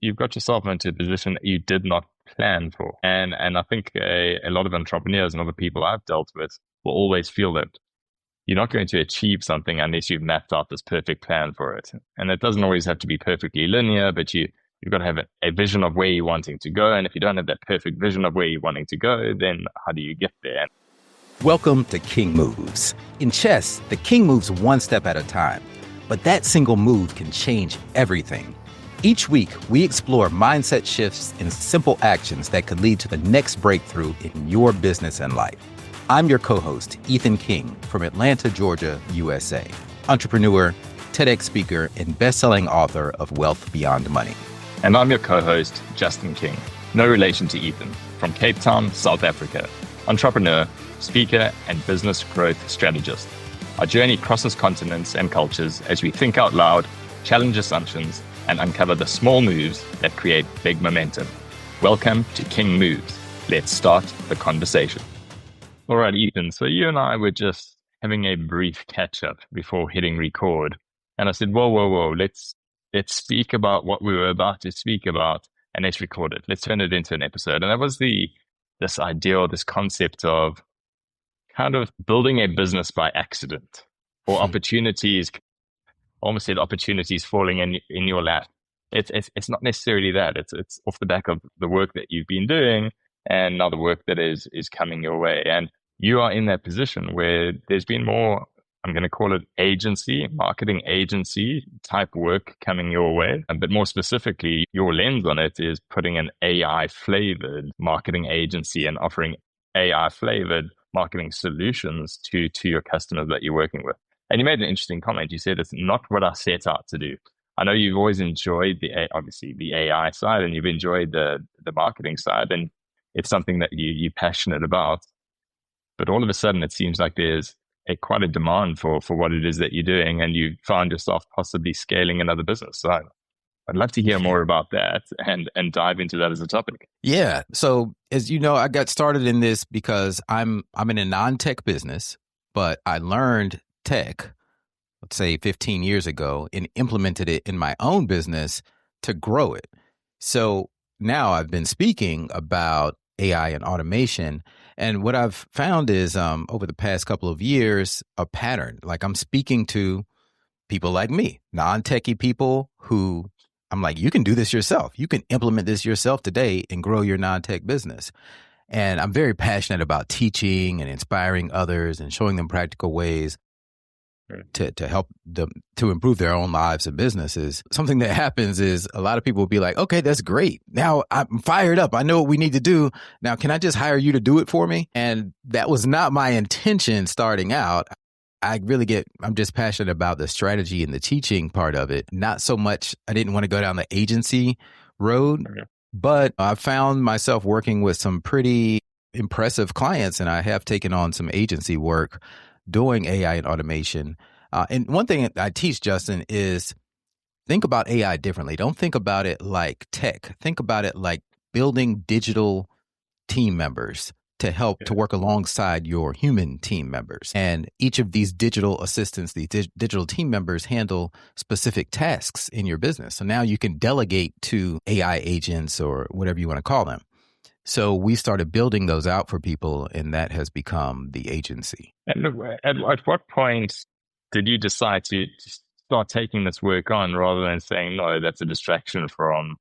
you've got yourself into a position that you did not plan for. And I think a lot of entrepreneurs and other people I've dealt with will always feel that you're not going to achieve something unless you've mapped out this perfect plan for it. And it doesn't always have to be perfectly linear, but you've got to have a vision of where you're wanting to go. And if you don't have that perfect vision of where you're wanting to go, then how do you get there? Welcome to King Moves. In chess, the king moves one step at a time, but that single move can change everything. Each week, we explore mindset shifts and simple actions that could lead to the next breakthrough in your business and life. I'm your co-host, Ethan King, from Atlanta, Georgia, USA. Entrepreneur, TEDx speaker, and best-selling author of Wealth Beyond Money. And I'm your co-host, Justin King, no relation to Ethan, from Cape Town, South Africa. Entrepreneur, speaker, and business growth strategist. Our journey crosses continents and cultures as we think out loud, challenge assumptions, and uncover the small moves that create big momentum. Welcome to King Moves. Let's start the conversation. All right, Ethan. So you and I were just having a brief catch-up before hitting record. And I said, whoa. Let's speak about what we were about to speak about and let's record it. Let's turn it into an episode. And that was this idea or this concept of kind of building a business by accident or opportunities, almost said opportunities falling in your lap. It's not necessarily that. It's off the back of the work that you've been doing and now the work that is coming your way. And you are in that position where there's been more, I'm going to call it marketing agency type work coming your way. But more specifically, your lens on it is putting an AI flavored marketing agency and offering AI flavored marketing solutions to your customers that you're working with. And you made an interesting comment. You said it's not what I set out to do. I know you've always enjoyed obviously the AI side and you've enjoyed the marketing side, and it's something that you're passionate about. But all of a sudden, it seems like there's quite a demand for what it is that you're doing, and you find yourself possibly scaling another business. So I'd love to hear more about that and dive into that as a topic. Yeah. So as you know, I got started in this because I'm in a non-tech business, but I learned tech, let's say 15 years ago, and implemented it in my own business to grow it. So now I've been speaking about AI and automation. And what I've found is over the past couple of years, a pattern. Like I'm speaking to people like me, non-techie people who I'm like, you can do this yourself. You can implement this yourself today and grow your non-tech business. And I'm very passionate about teaching and inspiring others and showing them practical ways to help them to improve their own lives and businesses. Something that happens is a lot of people will be like, okay, that's great. Now I'm fired up. I know what we need to do. Now, can I just hire you to do it for me? And that was not my intention starting out. I'm just passionate about the strategy and the teaching part of it. Not so much, I didn't want to go down the agency road, but I found myself working with some pretty impressive clients, and I have taken on some agency work doing AI and automation. And one thing I teach, Justin, is think about AI differently. Don't think about it like tech. Think about it like building digital team members to help to work alongside your human team members. And each of these digital assistants, these digital team members handle specific tasks in your business. So now you can delegate to AI agents or whatever you want to call them. So we started building those out for people, and that has become the agency. And at what point did you decide to start taking this work on rather than saying, no, that's a distraction from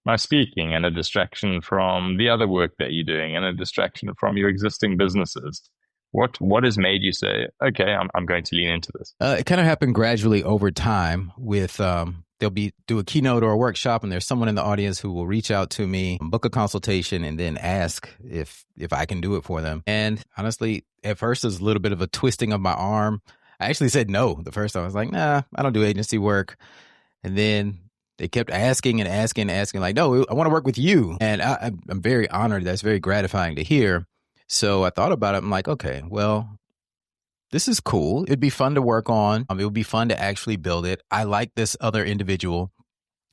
my speaking and a distraction from the other work that you're doing and a distraction from your existing businesses? What has made you say, okay, I'm going to lean into this? It kind of happened gradually over time with do a keynote or a workshop, and there's someone in the audience who will reach out to me, book a consultation, and then ask if I can do it for them. And honestly, at first it was a little bit of a twisting of my arm. I actually said no the first time. I was like, nah, I don't do agency work. And then they kept asking, like, no, I want to work with you. And I'm very honored. That's very gratifying to hear. So I thought about it. I'm like, okay, well, this is cool. It'd be fun to work on. It would be fun to actually build it. I like this other individual.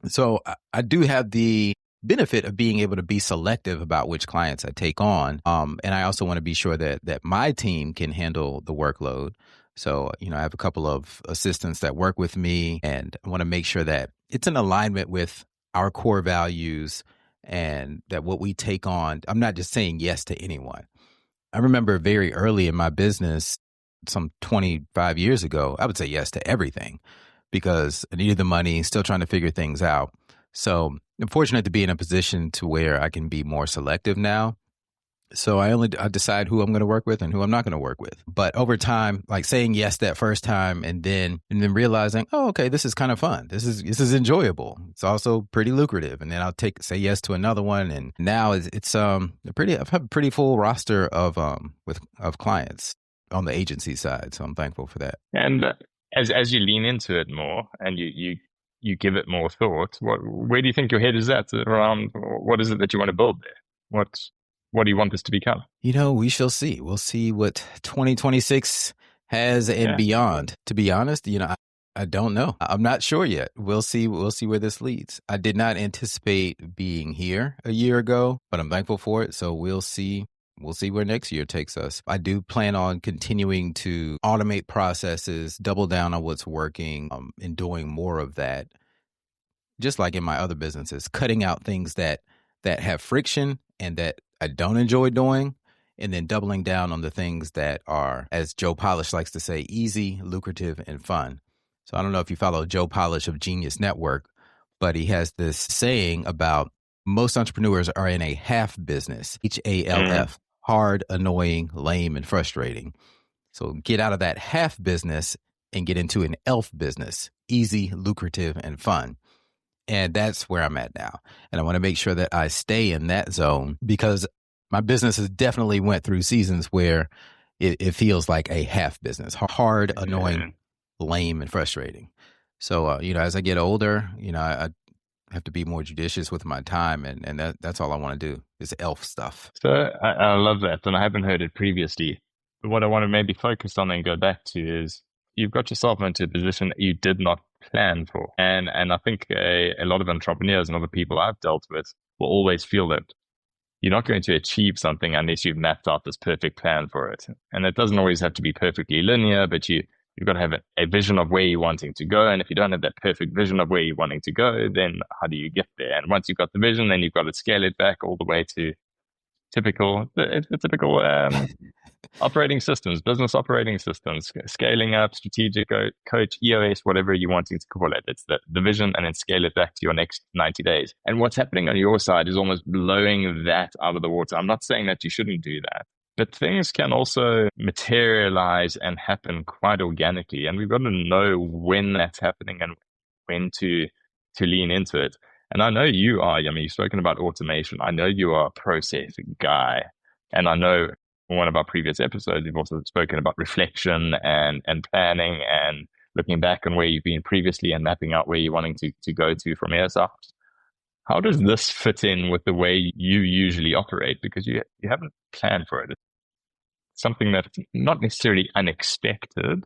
So I do have the benefit of being able to be selective about which clients I take on. And I also want to be sure that my team can handle the workload. So, I have a couple of assistants that work with me, and I want to make sure that it's in alignment with our core values and that what we take on. I'm not just saying yes to anyone. I remember very early in my business, some 25 years ago, I would say yes to everything because I needed the money, still trying to figure things out. So I'm fortunate to be in a position to where I can be more selective now. So I decide who I'm going to work with and who I'm not going to work with. But over time, like saying yes that first time and then realizing, oh, okay, this is kind of fun. This is enjoyable. It's also pretty lucrative. And then I'll say yes to another one. And now I've had a pretty full roster of clients on the agency side. So I'm thankful for that. And as you lean into it more and you give it more thought, where do you think your head is at around what is it that you want to build there? What do you want this to become? We shall see. We'll see what 2026 has and beyond. To be honest, I don't know. I'm not sure yet. We'll see. We'll see where this leads. I did not anticipate being here a year ago, but I'm thankful for it. So we'll see. We'll see where next year takes us. I do plan on continuing to automate processes, double down on what's working, and doing more of that. Just like in my other businesses, cutting out things that have friction and that I don't enjoy doing, and then doubling down on the things that are, as Joe Polish likes to say, easy, lucrative, and fun. So I don't know if you follow Joe Polish of Genius Network, but he has this saying about most entrepreneurs are in a half business, HALF, hard, annoying, lame, and frustrating. So get out of that half business and get into an ELF business, easy, lucrative, and fun. And that's where I'm at now. And I want to make sure that I stay in that zone because my business has definitely went through seasons where it feels like a half business, hard, annoying, lame, and frustrating. So, as I get older, I have to be more judicious with my time. And that's all I want to do is ELF stuff. So I love that. And I haven't heard it previously. But what I want to maybe focus on and go back to is you've got yourself into a position that you did not plan for. And I think a lot of entrepreneurs and other people I've dealt with will always feel that you're not going to achieve something unless you've mapped out this perfect plan for it. And it doesn't always have to be perfectly linear, but you've got to have a vision of where you're wanting to go. And if you don't have that perfect vision of where you're wanting to go, then how do you get there? And once you've got the vision, then you've got to scale it back all the way to typical operating systems, business operating systems, scaling up, strategic coach, EOS, whatever you're wanting to call it. It's the vision and then scale it back to your next 90 days. And what's happening on your side is almost blowing that out of the water. I'm not saying that you shouldn't do that, but things can also materialize and happen quite organically. And we've got to know when that's happening and when to lean into it. And I know you are, you've spoken about automation. I know you are a process guy. And I know in one of our previous episodes, you've also spoken about reflection and planning and looking back on where you've been previously and mapping out where you're wanting to go to from here. So how does this fit in with the way you usually operate? Because you haven't planned for it. It's something that's not necessarily unexpected,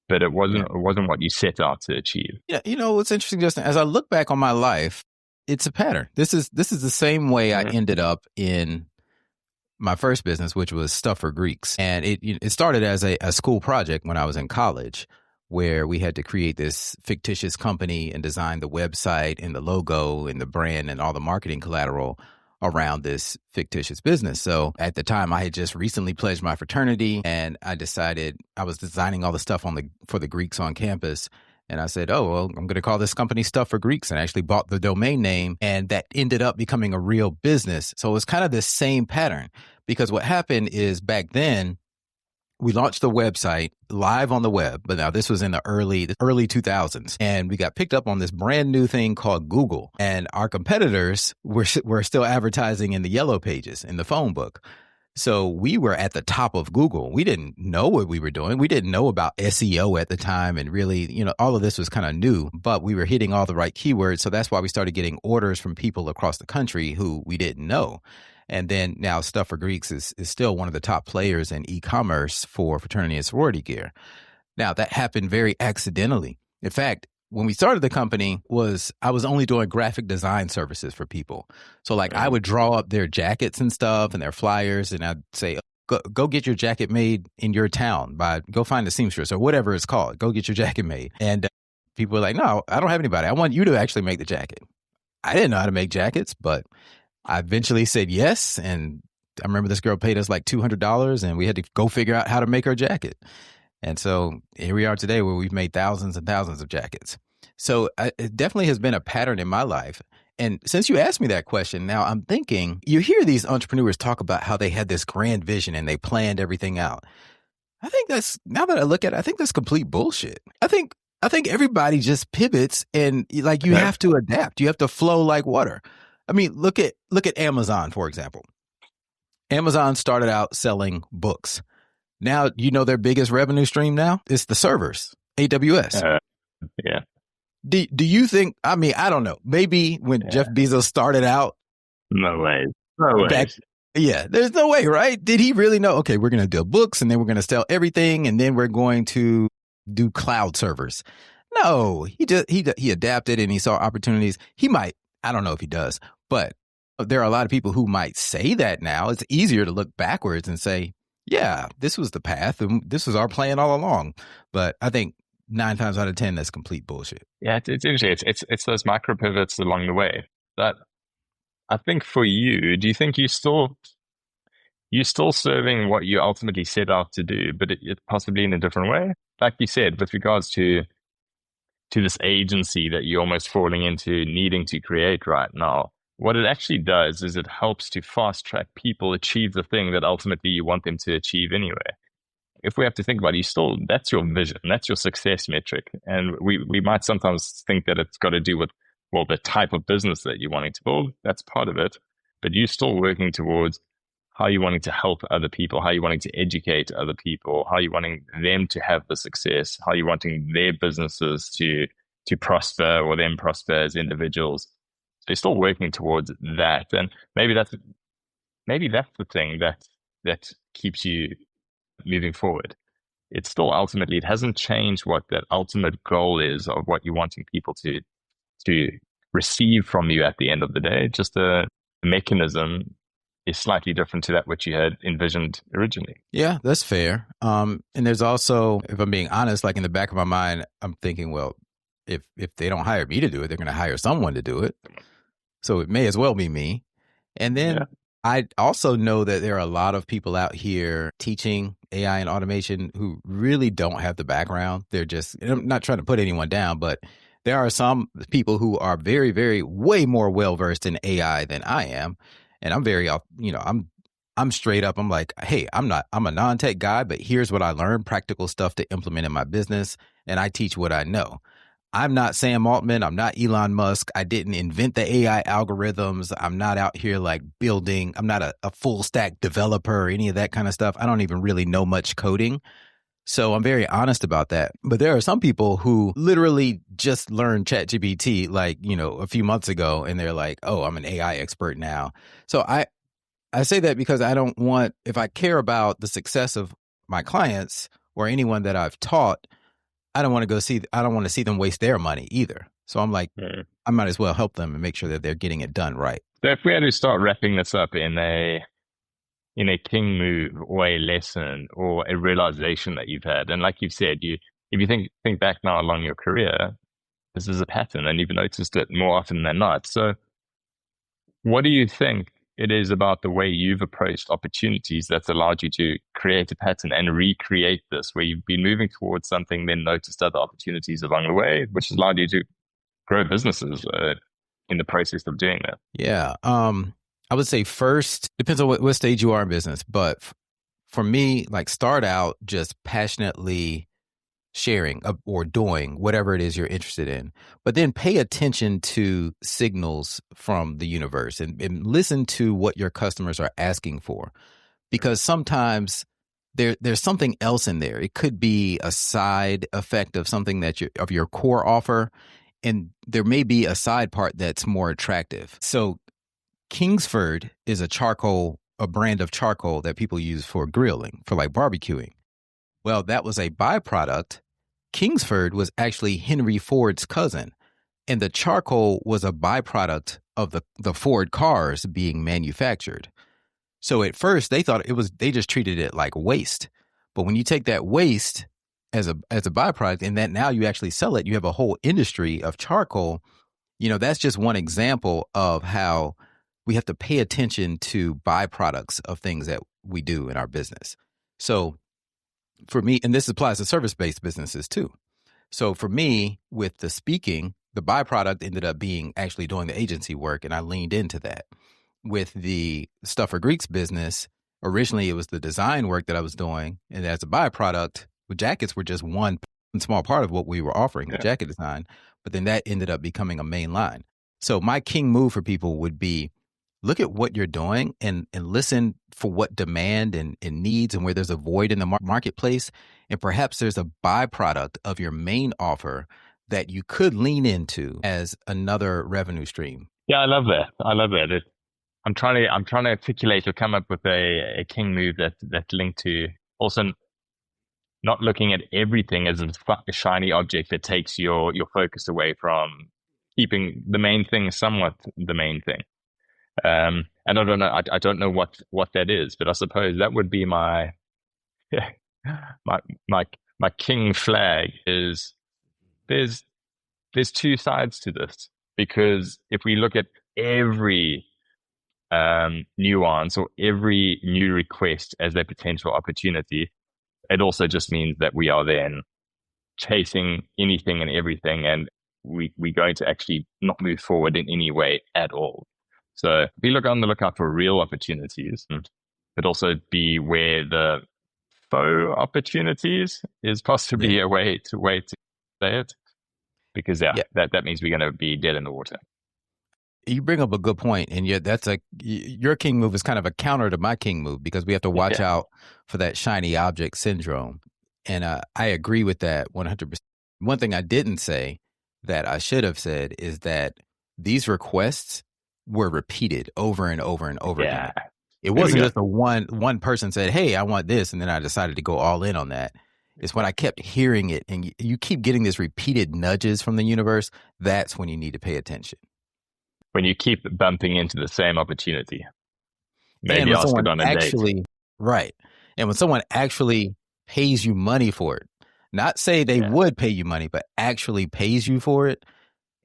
but it wasn't what you set out to achieve. Yeah, what's interesting, Justin, as I look back on my life, it's a pattern. This is the same way I ended up in my first business, which was Stuff for Greeks. And it started as a school project when I was in college, where we had to create this fictitious company and design the website and the logo and the brand and all the marketing collateral around this fictitious business. So at the time, I had just recently pledged my fraternity, and I decided I was designing all the stuff for the Greeks on campus. And I said, oh, well, I'm going to call this company Stuff for Greeks, and I actually bought the domain name, and that ended up becoming a real business. So it was kind of the same pattern, because what happened is back then, we launched the website live on the web, but now this was in the early 2000s, and we got picked up on this brand new thing called Google, and our competitors were still advertising in the yellow pages in the phone book. So we were at the top of Google. We didn't know what we were doing. We didn't know about SEO at the time, and really, all of this was kind of new, but we were hitting all the right keywords. So that's why we started getting orders from people across the country who we didn't know. And then now Stuff for Greeks is still one of the top players in e-commerce for fraternity and sorority gear. Now, that happened very accidentally. In fact, when we started the company, I was only doing graphic design services for people. So I would draw up their jackets and stuff and their flyers, and I'd say, go get your jacket made in your town go find a seamstress or whatever it's called. Go get your jacket made. And people were like, no, I don't have anybody. I want you to actually make the jacket. I didn't know how to make jackets, but I eventually said yes. And I remember this girl paid us like $200 and we had to go figure out how to make her jacket. And so here we are today where we've made thousands and thousands of jackets. So it definitely has been a pattern in my life. And since you asked me that question, now I'm thinking, you hear these entrepreneurs talk about how they had this grand vision and they planned everything out. I think that's, now that I look at it, I think that's complete bullshit. I think everybody just pivots and like you have to adapt. You have to flow like water. I mean, look at Amazon, for example. Amazon started out selling books. Now, you know their biggest revenue stream now? It's the servers, AWS. Yeah. Do you think, I mean, I don't know. Maybe when Jeff Bezos started out. No way. No way. Yeah, there's no way, right? Did he really know, okay, we're going to do books and then we're going to sell everything and then we're going to do cloud servers? No, he adapted and he saw opportunities. He might, I don't know if he does, but there are a lot of people who might say that now. It's easier to look backwards and say, yeah, this was the path and this was our plan all along. But I think 9 times out of 10, that's complete bullshit. Yeah, it's interesting. It's those micro pivots along the way that I think for you, do you think you're still serving what you ultimately set out to do, but it possibly in a different way? Like you said, with regards to this agency that you're almost falling into needing to create right now, what it actually does is it helps to fast track people achieve the thing that ultimately you want them to achieve anyway. If we have to think about it, that's your vision, that's your success metric. And we might sometimes think that it's got to do with, well, the type of business that you're wanting to build. That's part of it. But you're still working towards how you're wanting to help other people, how you're wanting to educate other people, how you're wanting them to have the success, how you're wanting their businesses to prosper or them prosper as individuals. So you're still working towards that. And maybe that's the thing that keeps you moving forward. It's still ultimately, it hasn't changed what that ultimate goal is of what you're wanting people to receive from you at the end of the day. Just the mechanism is slightly different to that which you had envisioned originally. Yeah, that's fair. And there's also, if I'm being honest, like in the back of my mind, I'm thinking, well, if they don't hire me to do it, they're going to hire someone to do it. So it may as well be me. And then I also know that there are a lot of people out here teaching AI and automation who really don't have the background. They're just, I'm not trying to put anyone down, but there are some people who are very, very, way more well-versed in AI than I am. And I'm very, I'm straight up. I'm like, hey, I'm a non-tech guy, but here's what I learned, practical stuff to implement in my business. And I teach what I know. I'm not Sam Altman. I'm not Elon Musk. I didn't invent the AI algorithms. I'm not out here like building. I'm not a full stack developer or any of that kind of stuff. I don't even really know much coding. So I'm very honest about that. But there are some people who literally just learned ChatGPT like, a few months ago, and they're like, oh, I'm an AI expert now. So I say that because I don't want, if I care about the success of my clients or anyone that I've taught, I don't want to see them waste their money either. So I'm like, I might as well help them and make sure that they're getting it done right. So if we had to start wrapping this up in a king move or a lesson or a realization that you've had, and like you've said, if you think back now along your career, this is a pattern and you've noticed it more often than not. So what do you think it is about the way you've approached opportunities that's allowed you to create a pattern and recreate this, where you've been moving towards something, then noticed other opportunities along the way, which has allowed you to grow businesses in the process of doing that? Yeah. I would say first, depends on what stage you are in business. But for me, like start out just passionately sharing or doing whatever it is you're interested in, but then pay attention to signals from the universe and listen to what your customers are asking for, because sometimes there's something else in there. It could be a side effect of something of your core offer, and there may be a side part that's more attractive. So Kingsford is a brand of charcoal that people use for grilling, for like barbecuing. Well, that was a byproduct. Kingsford was actually Henry Ford's cousin, and the charcoal was a byproduct of the Ford cars being manufactured. So at first they thought they just treated it like waste. But when you take that waste as a byproduct and that now you actually sell it, you have a whole industry of charcoal. That's just one example of how we have to pay attention to byproducts of things that we do in our business. So for me, and this applies to service-based businesses too. So for me, with the speaking, the byproduct ended up being actually doing the agency work, and I leaned into that. With the Stuff for Greeks business, originally it was the design work that I was doing, and as a byproduct, jackets were just one small part of what we were offering, the jacket design, but then that ended up becoming a main line. So my king move for people would be, look at what you're doing and listen for what demand and needs and where there's a void in the marketplace. And perhaps there's a byproduct of your main offer that you could lean into as another revenue stream. Yeah, I love that. I'm trying to articulate or come up with a king move that's linked to also not looking at everything as a shiny object that takes your focus away from keeping the main thing somewhat the main thing. And I don't know what that is, but I suppose that would be my king flag. Is there's two sides to this, because if we look at every nuance or every new request as a potential opportunity, it also just means that we are then chasing anything and everything, and we're going to actually not move forward in any way at all. So be on the lookout for real opportunities, but also be where the faux opportunities is possibly a way to say it, because that means we're going to be dead in the water. You bring up a good point, and your king move is kind of a counter to my king move, because we have to watch out for that shiny object syndrome. And I agree with that 100%. One thing I didn't say that I should have said is that these requests were repeated over and over and over again. It wasn't just one person said, hey, I want this, and then I decided to go all in on that. It's when I kept hearing it, and you keep getting this repeated nudges from the universe, that's when you need to pay attention. When you keep bumping into the same opportunity, maybe ask it on a date. Right. And when someone actually pays you money for it, not say they would pay you money, but actually pays you for it,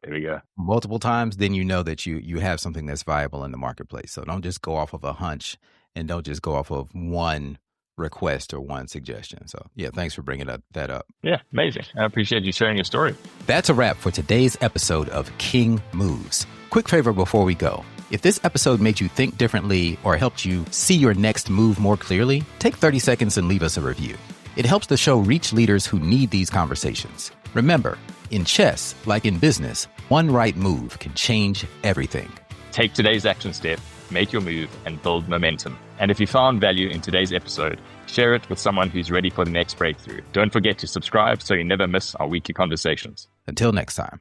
there we go, multiple times, then you know that you have something that's viable in the marketplace. So don't just go off of a hunch, and don't just go off of one request or one suggestion. So thanks for bringing that up. Yeah, amazing. I appreciate you sharing your story. That's a wrap for today's episode of King Moves. Quick favor before we go. If this episode made you think differently or helped you see your next move more clearly, take 30 seconds and leave us a review. It helps the show reach leaders who need these conversations. Remember, in chess, like in business, one right move can change everything. Take today's action step, make your move, and build momentum. And if you found value in today's episode, share it with someone who's ready for the next breakthrough. Don't forget to subscribe so you never miss our weekly conversations. Until next time.